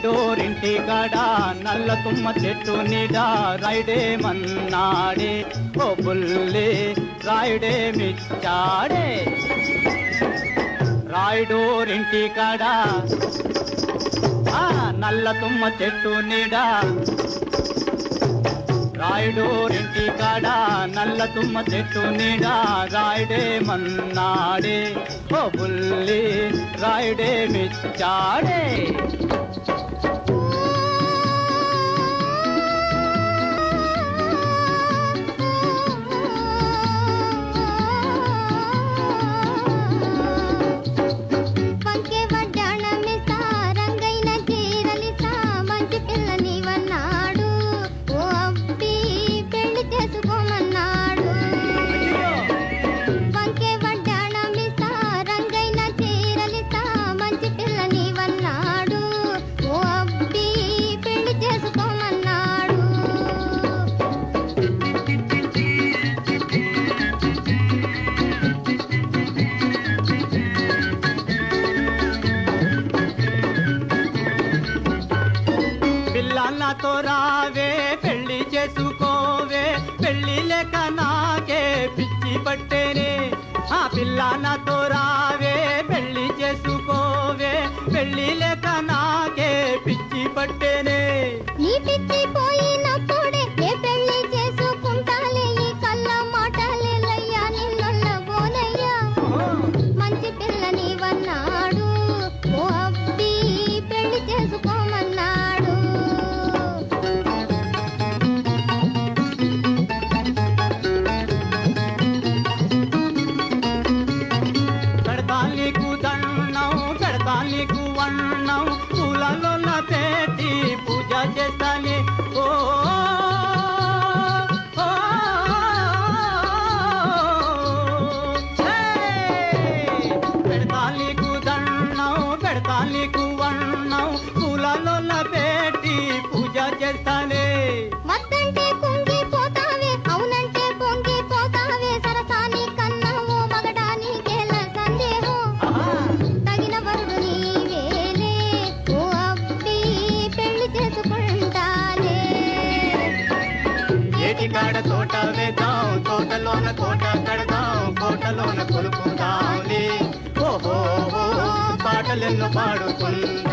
రాయుడోరింటి కాడ నల్ల తుమ్మ చెట్టు నీడ రాయుడే మన్నాడే ఓ బుల్లి రాయుడే మిచ్చాడే రాయుడోరింటి కాడ నల్ల తుమ్మ చెట్టు నీడ రాయుడోరింటి కాడ నల్ల తుమ్మ చెట్టు నీడ రాయుడే మన్నాడే ఓ బుల్లి రాయుడే మిచ్చాడే పిల్లలతో రావే పెళ్లి చేసుకోవే పెళ్లి లేక నాకే పిచ్చి పట్టేనే ఆ పిల్లలతో రావే పెళ్లి చేసుకోవే పెళ్లి లేక నాకే పిచ్చి పట్టేనే నీ పిచ్చి పోయినప్పుడే ఏ పెళ్లి చేసుకుంటాలే ఈ కళ్ళ మాటలేలయ్యా నిన్నొల్ల బోనయ్యా మంచి పిల్లని వన్నాడు ఓ అబ్బి పెళ్లి చేసుకోమన్నాడు నీకు వన్నం పూలలో పెట్టి పూజ చేస్తానే ఓ పెడతా నీకు దండం పెడతా నీకు వన్నం పూలలో పెట్టి పూజ చేస్తానే మత్తంటే కుంగిపోతావే అవునంటే పొంగిపోతావే సరసాని కన్నావో మగడానికేల సందేహం తగిన వరుడు నీవేలే ఓ అబ్బి పెళ్లి చేసుకుంటానే ఏటికాడ తోట వేద్దాం తోటలోన కోట కడదాం కోటలోన కొలుపుదాంలే ఓహో పాటలెన్నో పాడుకుందాం